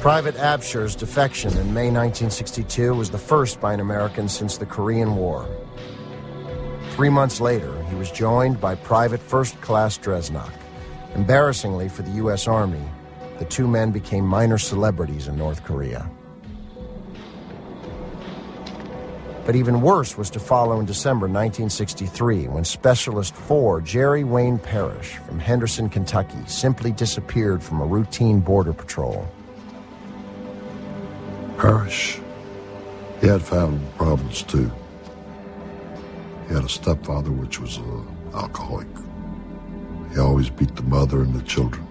Private Absher's defection in May 1962 was the first by an American since the Korean War. 3 months later, he was joined by Private First Class Dresnok. Embarrassingly for the U.S. Army, the two men became minor celebrities in North Korea. But even worse was to follow in December 1963, when Specialist 4 Jerry Wayne Parrish from Henderson, Kentucky, simply disappeared from a routine border patrol. Parrish, he had family problems too. He had a stepfather which was an alcoholic. He always beat the mother and the children.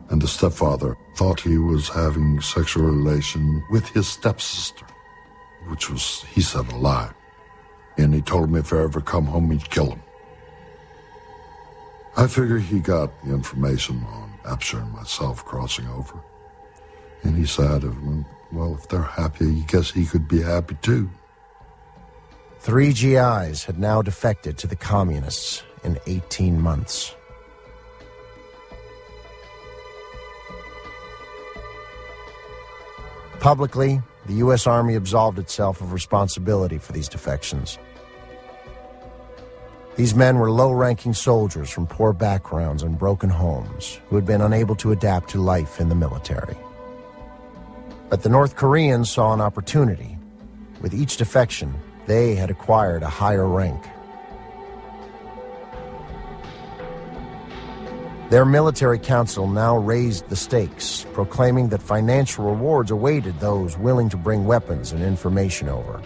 And the stepfather thought he was having sexual relation with his stepsister, which was, he said, a lie. And he told me if I ever come home, he'd kill him. I figure he got the information on Absher and myself crossing over. And he said, well, if they're happy, I guess he could be happy too. 3 GIs had now defected to the communists in 18 months. Publicly, the U.S. Army absolved itself of responsibility for these defections. These men were low-ranking soldiers from poor backgrounds and broken homes who had been unable to adapt to life in the military. But the North Koreans saw an opportunity. With each defection, they had acquired a higher rank. Their military council now raised the stakes, proclaiming that financial rewards awaited those willing to bring weapons and information over.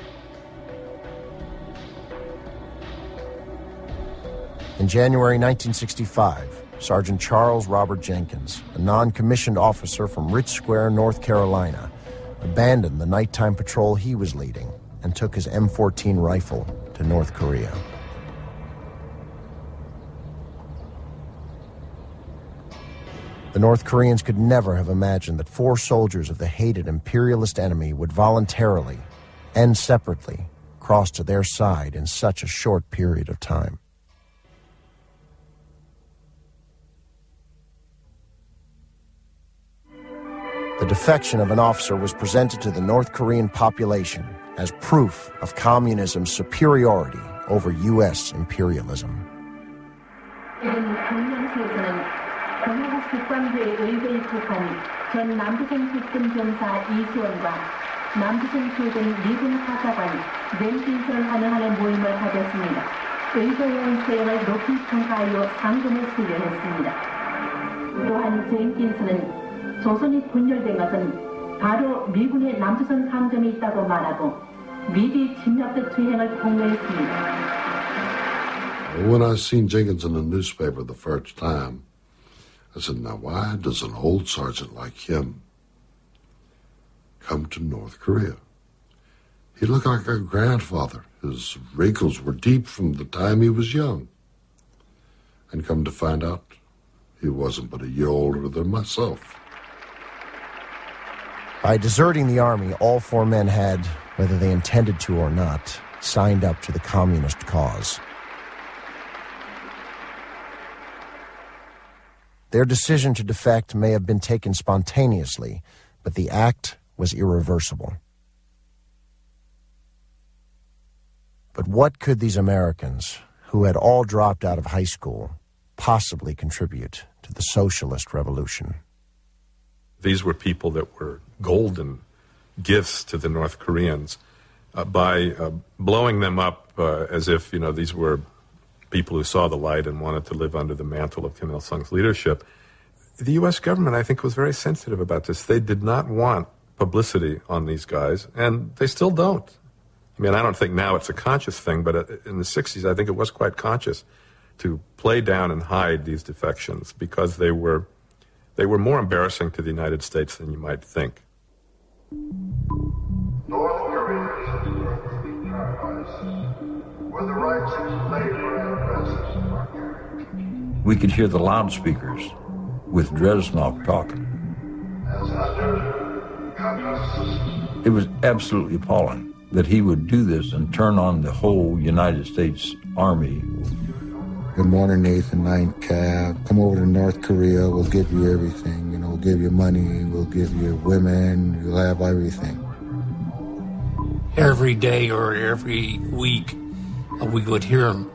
In January 1965, Sergeant Charles Robert Jenkins, a non-commissioned officer from Rich Square, North Carolina, abandoned the nighttime patrol he was leading and took his M14 rifle to North Korea. The North Koreans could never have imagined that 4 soldiers of the hated imperialist enemy would voluntarily and separately cross to their side in such a short period of time. The defection of an officer was presented to the North Korean population as proof of communism's superiority over U.S. imperialism. 국방부의 의회에 속한 전 남부선 미군병사 이수원과 남부선 출근 미군 사사관 렌진선을 환영하는 모임을 가졌습니다. 의회의 수행을 높이 평가하여 상금을 수여했습니다. 또한 제임스는 조선이 분열된 것은 바로 미군의 남부선 강점이 있다고 말하고 미리 침략적 주행을 폭로했습니다. When I seen Jenkins in the newspaper the first time, I said, now why does an old sergeant like him come to North Korea? He looked like a grandfather. His wrinkles were deep from the time he was young. And come to find out, he wasn't but a year older than myself. By deserting the army, all 4 men had, whether they intended to or not, signed up to the communist cause. Their decision to defect may have been taken spontaneously, but the act was irreversible. But what could these Americans, who had all dropped out of high school, possibly contribute to the socialist revolution? These were people that were golden gifts to the North Koreans by blowing them up as if, these were people who saw the light and wanted to live under the mantle of Kim Il-sung's leadership. The U.S. government, I think, was very sensitive about this. They did not want publicity on these guys, and they still don't. I mean, I don't think now it's a conscious thing, but in the 60s, I think it was quite conscious to play down and hide these defections because they were more embarrassing to the United States than you might think. North Koreans were the rights of labor and oppressors. We could hear the loudspeakers with Dresnok talking. As under communist. It was absolutely appalling that he would do this and turn on the whole United States Army. Good morning, Nathan, 9th Cav. Come over to North Korea. We'll give you everything. give you money, we'll give you women, you'll have everything. Every day or every week, we would hear him.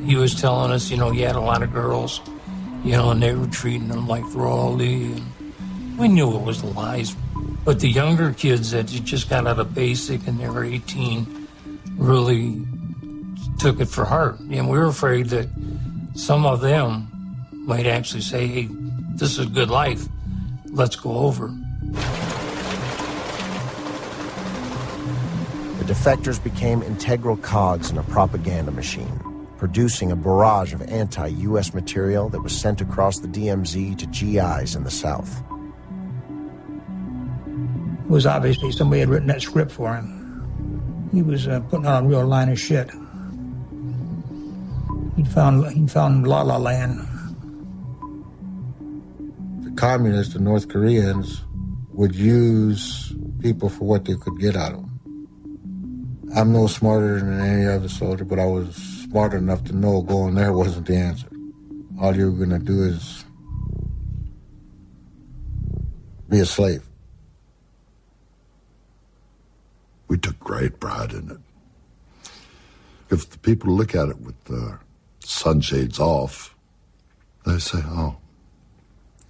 He was telling us, he had a lot of girls, and they were treating him like royalty. And we knew it was lies. But the younger kids that just got out of basic and they were 18 really took it for heart. And we were afraid that some of them might actually say, hey, this is a good life. Let's go over. The defectors became integral cogs in a propaganda machine, producing a barrage of anti-U.S. material that was sent across the DMZ to GIs in the South. It was obviously somebody had written that script for him. He was putting on a real line of shit. He'd found La La Land. The communists, the North Koreans, would use people for what they could get out of them. I'm no smarter than any other soldier, but I was smart enough to know going there wasn't the answer. All you were going to do is be a slave. We took great pride in it. If the people look at it with the sunshades off, they say, oh,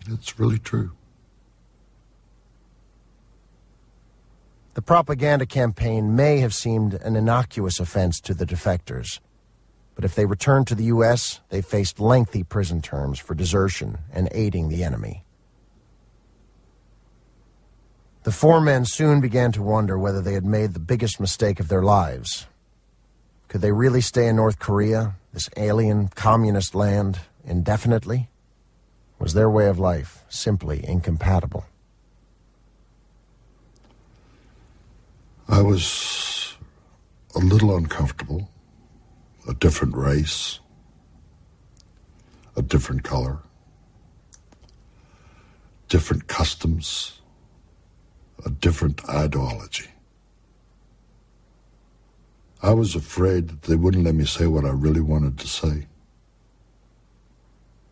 it's really true. The propaganda campaign may have seemed an innocuous offense to the defectors, but if they returned to the U.S., they faced lengthy prison terms for desertion and aiding the enemy. The four men soon began to wonder whether they had made the biggest mistake of their lives. Could they really stay in North Korea, this alien communist land, indefinitely? Was their way of life simply incompatible? I was a little uncomfortable. A different race, a different color, different customs, a different ideology. I was afraid that they wouldn't let me say what I really wanted to say.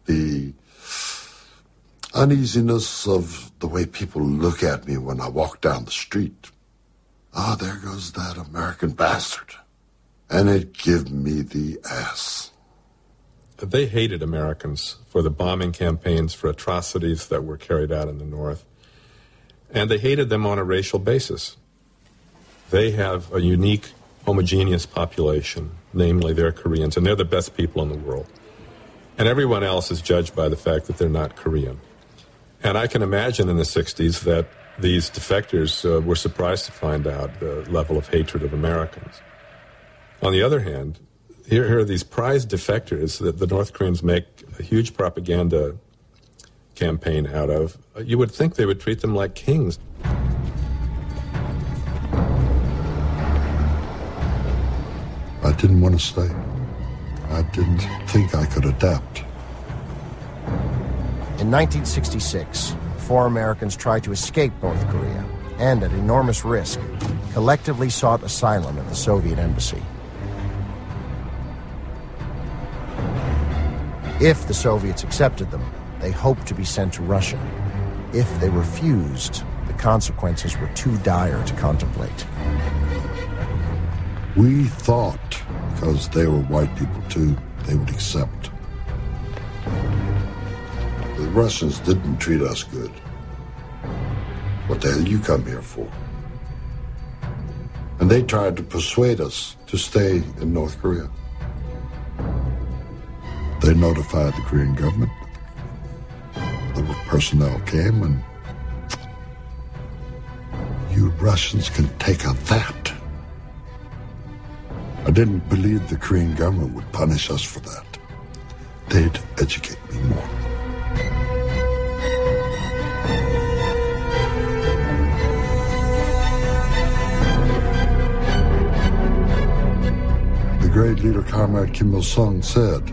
The uneasiness of the way people look at me when I walk down the street. Ah, there goes that American bastard. And it gave me the ass. They hated Americans for the bombing campaigns, for atrocities that were carried out in the North. And they hated them on a racial basis. They have a unique, homogeneous population, namely they're Koreans, and they're the best people in the world. And everyone else is judged by the fact that they're not Korean. And I can imagine in the 60s that these defectors were surprised to find out the level of hatred of Americans. On the other hand, here are these prized defectors that the North Koreans make a huge propaganda campaign out of. You would think they would treat them like kings. I didn't want to stay. I didn't think I could adapt. In 1966, four Americans tried to escape North Korea and, at enormous risk, collectively sought asylum at the Soviet embassy. If the Soviets accepted them, they hoped to be sent to Russia. If they refused, the consequences were too dire to contemplate. We thought, because they were white people too, they would accept. The Russians didn't treat us good. What the hell you come here for? And they tried to persuade us to stay in North Korea. They notified the Korean government. The personnel came, and you Russians can take a that. I didn't believe the Korean government would punish us for that. They'd educate me more. The great leader, Comrade Kim Il-sung, said,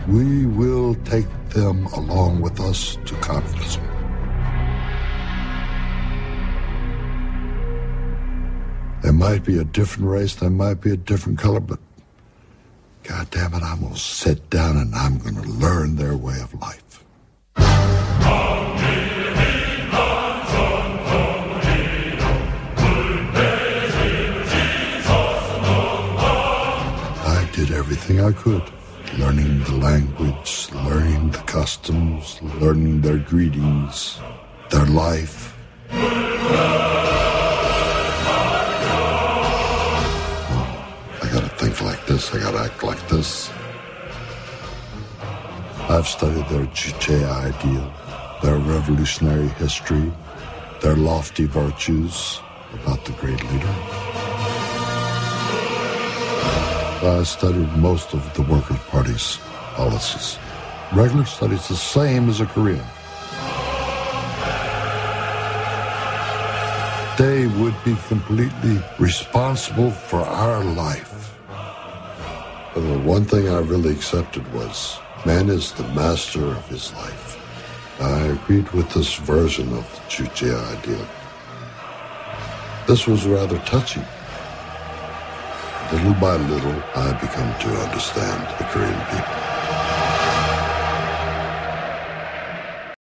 "We will take them along with us to communism." There might be a different race, there might be a different color, but God damn it, I'm going to sit down and I'm going to learn their way of life. I could. Learning the language, learning the customs, learning their greetings, their life. I gotta think like this, I gotta act like this. I've studied their Juche ideal, their revolutionary history, their lofty virtues about the great leader. I studied most of the Workers' Party's policies. Regular studies the same as a Korean. They would be completely responsible for our life. And the one thing I really accepted was man is the master of his life. I agreed with this version of the Juche ideal. This was rather touching. Little by little, I become to understand the Korean people.